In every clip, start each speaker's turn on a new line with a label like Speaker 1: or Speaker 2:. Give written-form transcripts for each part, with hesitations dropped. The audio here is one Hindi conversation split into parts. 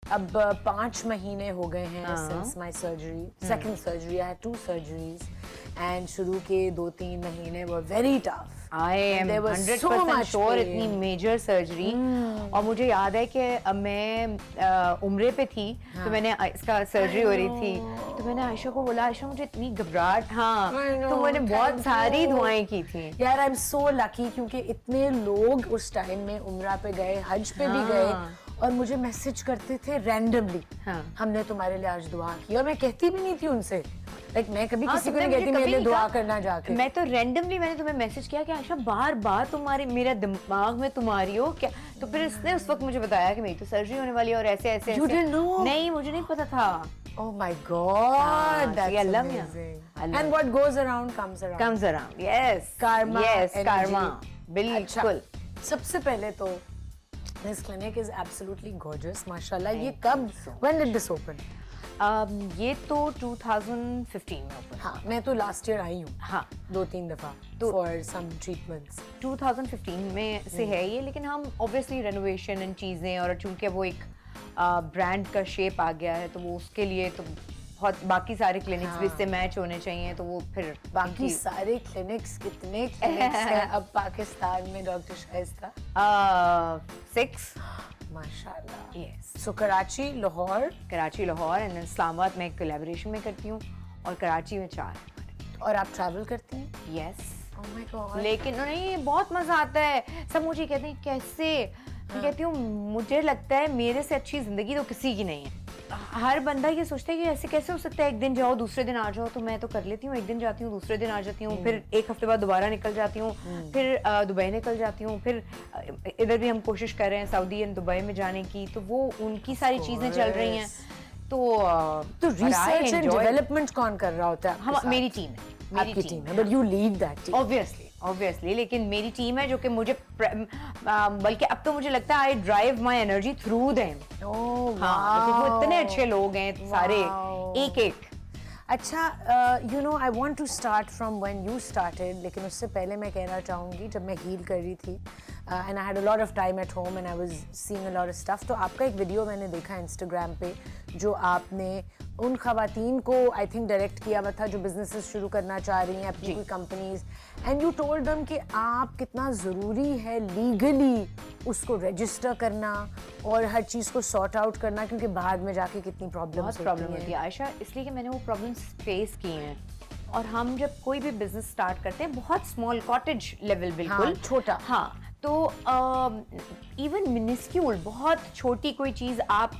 Speaker 1: अब 5 महीने हो गए हैं since my surgery, second surgery. I had 2 surgeries and शुरू के 2-3 महीने were very tough.
Speaker 2: I am 100% sure इतनी मेजर सर्जरी। और मुझे याद है कि मैं उम्रे पे थी, तो मैंने इसका सर्जरी हो रही थी, तो मैंने आयशा को बोला, आयशा मुझे इतनी घबराहट, हाँ, तो मैंने बहुत सारी दुआएं की थी।
Speaker 1: यार आई एम सो लकी, क्योंकि इतने लोग उस टाइम में उम्रा पे गए, हज पे भी गए और मुझे मैसेज करते थे रैंडमली, हमने तुम्हारे लिए आज दुआ की। और मैं कहती भी नहीं थी उनसे, लाइक मैं कभी किसी को नहीं कहती मेरे लिए दुआ करना जाके।
Speaker 2: मैं तो रैंडमली मैंने तुम्हें मैसेज किया कि आयशा बार बार तुम्हारी, मेरा दिमाग में तुम्हारी हो क्या। तो फिर इसने उस वक्त मुझे बताया कि मेरी तो सर्जरी होने वाली है और ऐसे ऐसे।
Speaker 1: You didn't know?
Speaker 2: नहीं, मुझे नहीं पता था।
Speaker 1: Oh my God, that's amazing. And what goes around comes around.
Speaker 2: Comes around, yes.
Speaker 1: Karma,
Speaker 2: yes,
Speaker 1: energy.
Speaker 2: karma. बिल्कुल।
Speaker 1: सबसे पहले तो this clinic is absolutely gorgeous, माशाल्लाह। ये कब, when did this open?
Speaker 2: ये तो 2015 में ओपन।
Speaker 1: हाँ, मैं तो लास्ट ईयर आई हूँ,
Speaker 2: हाँ,
Speaker 1: 2-3 दफा for some treatments।
Speaker 2: 2015 में से है ये, लेकिन हम ऑब्वियसली रेनोवेशन एंड चीज़ें, और चूंकि वो एक ब्रांड का शेप आ गया है, तो वो उसके लिए तो बहुत बाकी सारे क्लिनिक्स भी इससे मैच होने चाहिए, तो वो फिर
Speaker 1: बाकी सारे क्लिनिक्स, कितने क्लिनिक्स हैं अब पाकिस्तान में डॉक्टर शाइस्ता?
Speaker 2: 6
Speaker 1: माशाल्लाह।
Speaker 2: Yes.
Speaker 1: So Karachi, Lahore
Speaker 2: and then Islamabad में कोलैबोरेशन में करती हूँ, और कराची में 4।
Speaker 1: और आप ट्रैवल करती हैं?
Speaker 2: यस।
Speaker 1: Oh my God।
Speaker 2: लेकिन नहीं, बहुत मजा आता है। सब मुझे कहते हैं कैसे, मैं कहती हूँ मुझे लगता है मेरे से अच्छी जिंदगी तो किसी की नहीं है। हर बंदा ये सोचता है कि ऐसे कैसे हो सकता है, एक दिन जाओ दूसरे दिन आ जाओ, तो मैं तो कर लेती हूँ, एक दिन जाती हूँ दूसरे दिन आ जाती हूँ, फिर एक हफ्ते बाद दोबारा निकल जाती हूँ, फिर दुबई निकल जाती हूँ, फिर इधर भी हम कोशिश कर रहे हैं सऊदी एंड दुबई में जाने की, तो वो उनकी सारी चीजें चल रही हैं।
Speaker 1: तो रिसर्च एंड डेवलपमेंट कौन कर रहा होता है?
Speaker 2: हम, मेरी टीम है।
Speaker 1: आपकी टीम है, but you lead that team.
Speaker 2: Obviously, लेकिन मेरी टीम है जो कि मुझे बल्कि अब तो मुझे लगता है I drive my energy through them. हाँ, वो इतने अच्छे लोग हैं सारे, एक एक।
Speaker 1: अच्छा, you know I want to start from when you started, लेकिन उससे पहले मैं कहना चाहूँगी, जब मैं हील कर रही थी and I had a lot of time at home and I was seeing a lot of stuff, तो आपका एक वीडियो मैंने देखा इंस्टाग्राम पे, जो आपने उन खवातीन को आई थिंक डायरेक्ट किया हुआ था जो बिजनेसेस शुरू करना चाह रही हैं, अपनी कोई companies, and you told them कि आप कितना ज़रूरी है लीगली उसको रजिस्टर करना और हर चीज़ को सॉर्ट आउट करना, क्योंकि बाद में जाके कितनी प्रॉब्लम
Speaker 2: होती है आयशा। इसलिए कि मैंने वो प्रॉब्लम्स फेस की हैं, और हम जब कोई भी बिजनेस स्टार्ट करते हैं, बहुत स्मॉल कॉटेज लेवल, बिल्कुल
Speaker 1: हाँ, छोटा,
Speaker 2: हाँ, तो इवन मिनिस्क्यूल, बहुत छोटी कोई चीज आप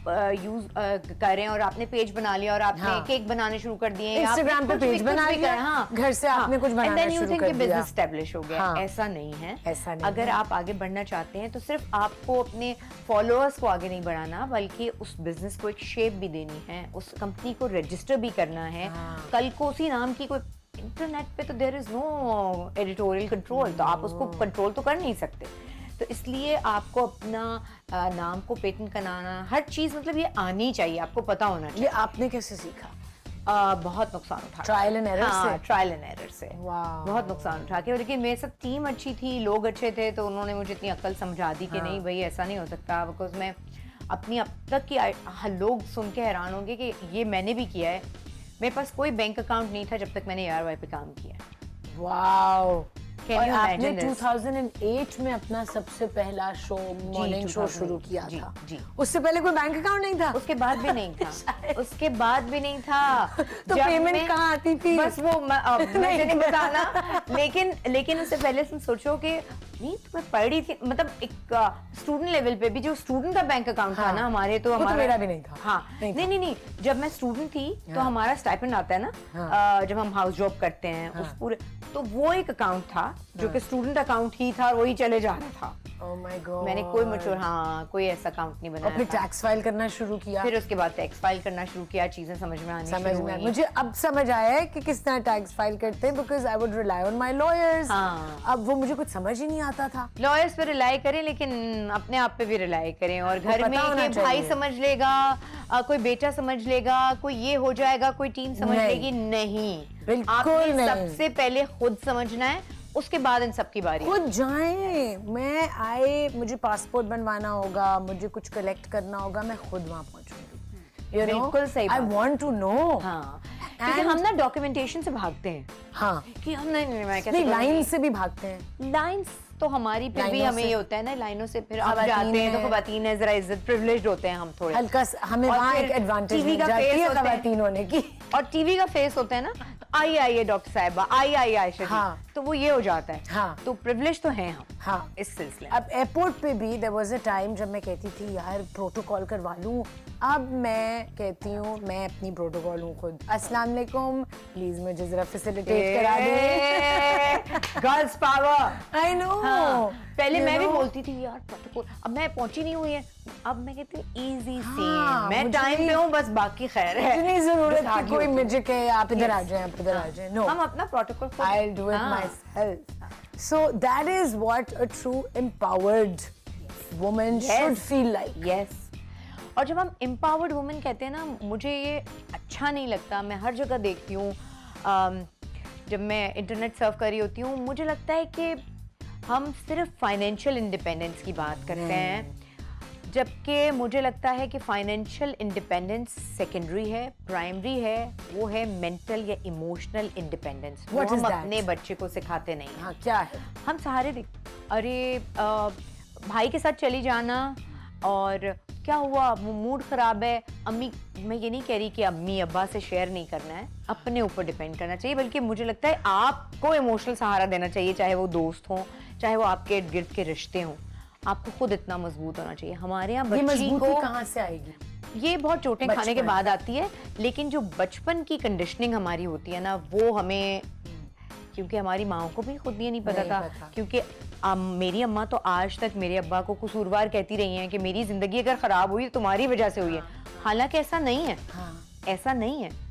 Speaker 2: यूज कर रहे हैं, और आपने पेज बना लिया और आपने केक बनाने शुरू कर दिए,
Speaker 1: इंस्टाग्राम पे पेज बना लिया, हाँ, घर से आपने कुछ बनाना शुरू कर दिया,
Speaker 2: बिजनेस एस्टेब्लिश हो गया। ऐसा नहीं है,
Speaker 1: ऐसा नहीं।
Speaker 2: अगर आप आगे बढ़ना चाहते हैं तो सिर्फ आपको अपने फॉलोअर्स को आगे नहीं बढ़ाना, बल्कि उस बिजनेस को एक शेप भी देनी है, उस कंपनी को रजिस्टर भी करना है। कल को उसी नाम की कोई, इंटरनेट पे तो there is no editorial control, तो आप उसको कंट्रोल तो कर नहीं सकते, तो इसलिए आपको अपना नाम को पेटेंट कराना, हर चीज मतलब ये आनी चाहिए, आपको पता होना चाहिए।
Speaker 1: ये आपने कैसे सीखा?
Speaker 2: बहुत नुकसान उठा,
Speaker 1: ट्रायल एंड एरर से।
Speaker 2: ट्रायल एंड एरर से बहुत नुकसान उठा के, लेकिन मेरे साथ टीम अच्छी थी, लोग अच्छे थे, तो उन्होंने मुझे इतनी अक्ल समझा दी कि नहीं भाई ऐसा नहीं हो सकता, बिकॉज मैं अपनी अब तक की लोग सुन के हैरान होंगे कि ये मैंने भी किया है। मेरे पास कोई बैंक अकाउंट नहीं था जब तक मैंने ARY पे काम किया।
Speaker 1: वाओ। और आपने
Speaker 2: 2008
Speaker 1: में अपना सबसे पहला शो, मॉर्निंग शो शुरू किया था।
Speaker 2: जी।
Speaker 1: उससे पहले कोई बैंक अकाउंट नहीं था?
Speaker 2: उसके बाद भी नहीं था। उसके बाद भी नहीं था।
Speaker 1: तो पेमेंट कहाँ आती थी?
Speaker 2: बस वो मुझे नहीं बताना, लेकिन उससे पहले तुम सोचो कि नहीं, तुम्हें पढ़ रही थी, मतलब एक स्टूडेंट लेवल पे भी जो स्टूडेंट का बैंक अकाउंट था ना हमारे, तो हमारा,
Speaker 1: मेरा भी नहीं था।
Speaker 2: हाँ, नहीं, जब मैं स्टूडेंट थी तो हमारा स्टाइपेंड आता है ना, जब हम हाउस जॉब करते हैं, उस पूरे, तो वो एक अकाउंट था जो कि स्टूडेंट अकाउंट ही था, और वही चले जा रहा था।
Speaker 1: Oh my God।
Speaker 2: मैंने कोई ऐसा अकाउंट नहीं बनाया।
Speaker 1: फिर टैक्स फाइल करना शुरू किया?
Speaker 2: फिर उसके बाद टैक्स फाइल करना शुरू किया, चीजें समझ में आनी शुरू हुई।
Speaker 1: मुझे अब समझ आया है कि किस तरह टैक्स फाइल करते हैं, because I would rely on my lawyers. अब वो मुझे कुछ समझ ही नहीं आता था।
Speaker 2: लॉयर्स पे रिलाई करें, लेकिन अपने आप पे भी रिलाई करें, और घर में कि भाई समझ लेगा, कोई बेटा समझ लेगा, कोई ये हो जाएगा, कोई टीम समझ लेगी, नहीं,
Speaker 1: बिल्कुल नहीं।
Speaker 2: सबसे पहले खुद समझना है, उसके बाद इन सब की बारी है।
Speaker 1: खुद जाएं, मैं आए, मुझे पासपोर्ट बनवाना होगा, मुझे कुछ कलेक्ट करना होगा, मैं खुद वहां पहुंचूंगी।
Speaker 2: बिल्कुल सही
Speaker 1: आई
Speaker 2: बात।
Speaker 1: Want to know.
Speaker 2: हाँ, क्योंकि हम ना डॉक्यूमेंटेशन से भागते हैं
Speaker 1: हाँ,
Speaker 2: कि हम नहीं मैं कैसे
Speaker 1: नहीं,
Speaker 2: करूंगी?
Speaker 1: लाइन से भी भागते हैं।
Speaker 2: लाइन्स तो हमारी फिर भी
Speaker 1: लाइनों
Speaker 2: हमें
Speaker 1: से-
Speaker 2: ये होता है ना, लाइनों से फिर आप
Speaker 1: खवातीन
Speaker 2: जाते हैं तो
Speaker 1: हैं।
Speaker 2: खवातीन है, जरा इज्जत प्रिविलेज्ड होते हैं हम थोड़े।
Speaker 1: हल्का हमें
Speaker 2: और
Speaker 1: वहाँ
Speaker 2: फिर
Speaker 1: एक एडवांटेज
Speaker 2: टीवी
Speaker 1: मिल
Speaker 2: का
Speaker 1: जाती
Speaker 2: फेस
Speaker 1: है
Speaker 2: होते हैं।
Speaker 1: खवातीन होने की।
Speaker 2: और टीवी का फेस होता है ना, तो आइए डॉक्टर साहिबा, आइए आयशा जी,
Speaker 1: हाँ।
Speaker 2: तो वो ये हो जाता है।
Speaker 1: हाँ।
Speaker 2: तो प्रिविलेज तो हैं हम
Speaker 1: हाँ,
Speaker 2: इस सिलसिले में।
Speaker 1: अब एयरपोर्ट पे भी देयर वाज अ टाइम जब मैं कहती थी यार प्रोटोकॉल करवा लूं। अब मैं कहती हूँ मैं अपनी प्रोटोकॉल हूँ खुद। अस्सलाम वालेकुम, प्लीज मुझे जरा फैसिलिटेट करा दे।
Speaker 2: Girls power.
Speaker 1: I know.
Speaker 2: पहले मैं भी बोलती थी यार प्रोटोकॉल, अब मैं पहुंची नहीं हुई है, अब मैं कहती हूँ इजी
Speaker 1: हाँ,
Speaker 2: सी, मैं
Speaker 1: मुझे
Speaker 2: टाइम पे हूँ, बस बाकी खैर है।
Speaker 1: इतनी जरूरत
Speaker 2: बस
Speaker 1: कि
Speaker 2: आगे
Speaker 1: कोई
Speaker 2: होती है।
Speaker 1: मुझे कहे आप इधर आ जाएं, आप इधर आ जाएं। नो,
Speaker 2: हम अपना प्रोटोकॉल खुद-
Speaker 1: I'll do it
Speaker 2: हाँ।
Speaker 1: myself. So that is what a true empowered woman should feel like.
Speaker 2: Yes. और जब हम एम्पावर्ड वुमेन कहते हैं ना, मुझे ये अच्छा नहीं लगता। मैं हर जगह देखती हूँ, जब मैं इंटरनेट सर्फ कर रही होती हूँ, मुझे लगता है कि हम सिर्फ फाइनेंशियल इंडिपेंडेंस की बात करते हैं, जबकि मुझे लगता है कि फाइनेंशियल इंडिपेंडेंस सेकेंडरी है, प्राइमरी है वो है मेंटल या इमोशनल इंडिपेंडेंस। वो
Speaker 1: What is
Speaker 2: हम
Speaker 1: that?
Speaker 2: अपने बच्चे को सिखाते नहीं हैं।
Speaker 1: हाँ, क्या है?
Speaker 2: हम सहारे देख, अरे भाई के साथ चली जाना, और क्या हुआ, मूड खराब है, अम्मी, मैं ये नहीं कह रही कि अम्मी अब्बा से शेयर नहीं करना है, अपने ऊपर डिपेंड करना चाहिए, बल्कि मुझे लगता है आपको इमोशनल सहारा देना चाहिए, चाहे वो दोस्त हो, चाहे वो आपके इर्द गिर्द के रिश्ते हों। आपको खुद इतना मजबूत होना चाहिए। हमारे यहाँ
Speaker 1: ये
Speaker 2: बच्ची
Speaker 1: मजबूती
Speaker 2: को
Speaker 1: कहाँ से आएगी?
Speaker 2: ये बहुत चोटें खाने के
Speaker 1: बचपन।
Speaker 2: बाद आती है, लेकिन जो बचपन की कंडीशनिंग हमारी होती है ना, वो हमें, क्योंकि हमारी माओ को भी खुद ये नहीं पता
Speaker 1: नहीं
Speaker 2: था,
Speaker 1: पता।
Speaker 2: क्योंकि मेरी अम्मा तो आज तक मेरे अब्बा को कसूरवार कहती रही हैं कि मेरी जिंदगी अगर खराब हुई तो तुम्हारी वजह से हुई है। हालांकि ऐसा नहीं है,
Speaker 1: हाँ।
Speaker 2: ऐसा नहीं है।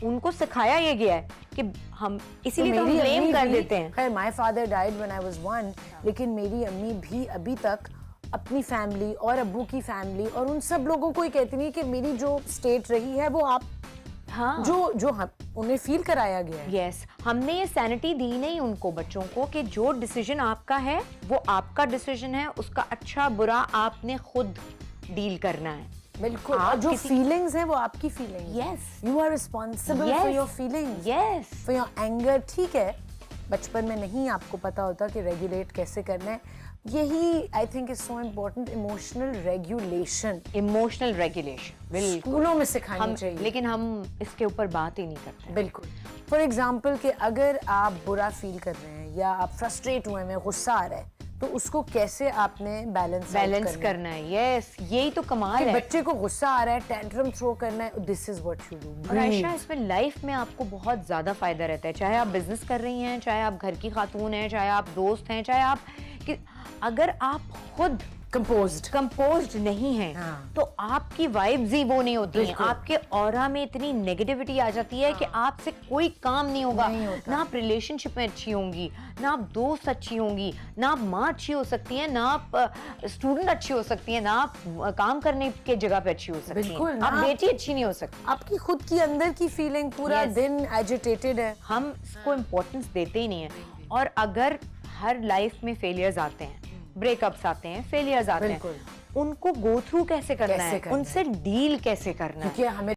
Speaker 2: उनको सिखाया ये गया है कि हम इसीलिए तो हम
Speaker 1: मेरी
Speaker 2: ब्लेम
Speaker 1: अम्मी
Speaker 2: कर
Speaker 1: भी-
Speaker 2: देते हैं।
Speaker 1: खैर my father died when I was 1, लेकिन मेरी अम्मी भी अभी तक अपनी फैमिली और अब्बू की फैमिली और उन सब लोगों को ही कहती नहीं कि मेरी जो स्टेट रही है वो आप
Speaker 2: हाँ,
Speaker 1: जो हम उन्हें फील कराया गया है।
Speaker 2: यस, हमने ये सैनिटी दी नहीं उनको, बच्चों को, कि जो डिसीजन आपका है वो आपका डिसीजन है, उसका अच्छा बुरा आपने खुद डील करना है।
Speaker 1: बिल्कुल।
Speaker 2: आप
Speaker 1: और जो
Speaker 2: किसी-
Speaker 1: फीलिंग्स हैं वो आपकी feelings.
Speaker 2: Yes.
Speaker 1: You are responsible for your feelings,
Speaker 2: yes,
Speaker 1: for your anger. ठीक है, बचपन में नहीं आपको पता होता कि रेगुलेट कैसे करना है। यही I think is so important, emotional regulation
Speaker 2: emotional regulation बिल्कुल
Speaker 1: स्कूलों में सिखानी
Speaker 2: हम,
Speaker 1: चाहिए।
Speaker 2: लेकिन हम इसके ऊपर बात ही नहीं करते।
Speaker 1: बिल्कुल। फॉर एग्जाम्पल कि अगर आप बुरा फील कर रहे हैं या आप फ्रस्ट्रेट हुए हैं, गुस्सा आ रहा है, तो उसको कैसे आपने बैलेंस
Speaker 2: करना है। यस, यही तो कमाल
Speaker 1: कि
Speaker 2: है।
Speaker 1: बच्चे को गुस्सा आ रहा है, टेंट्रम थ्रो करना है, this is what you do.
Speaker 2: और आयशा, इसमें लाइफ में आपको बहुत ज्यादा फायदा रहता है, चाहे आप बिजनेस कर रही हैं, चाहे आप घर की खातून हैं, चाहे आप दोस्त हैं, चाहे आप अगर आप खुद कंपोज्ड नहीं हैं,
Speaker 1: हाँ।
Speaker 2: तो आपकी वाइब्स ही वो नहीं होती हैं,
Speaker 1: बिल्कुल।
Speaker 2: आपके ऑरा में इतनी नेगेटिविटी आ जाती है कि आपसे कोई काम नहीं होगा,
Speaker 1: नहीं होता।
Speaker 2: ना आप रिलेशनशिप में अच्छी होंगी, ना आप दोस्त अच्छी होंगी, ना आप माँ अच्छी हो सकती हैं, ना आप स्टूडेंट अच्छी हो सकती हैं, ना आप काम करने के जगह पे अच्छी हो सकती
Speaker 1: बिल्कुल,
Speaker 2: हैं,
Speaker 1: ना
Speaker 2: आप
Speaker 1: आप-
Speaker 2: बेटी अच्छी नहीं हो सकती।
Speaker 1: आपकी खुद की अंदर की फीलिंग पूरा
Speaker 2: Yes.
Speaker 1: दिन एजिटेटेड है।
Speaker 2: हम इसको इम्पोर्टेंस देते ही नहीं है। और अगर हर लाइफ में फेलियर्स आते हैं, ब्रेकअप्स आते हैं, फेलियर्स आते हैं,
Speaker 1: बिल्कुल।
Speaker 2: उनको गो थ्रू कैसे करना
Speaker 1: कैसे
Speaker 2: है,
Speaker 1: करना है।
Speaker 2: उनसे डील कैसे करना है।
Speaker 1: क्योंकि हमें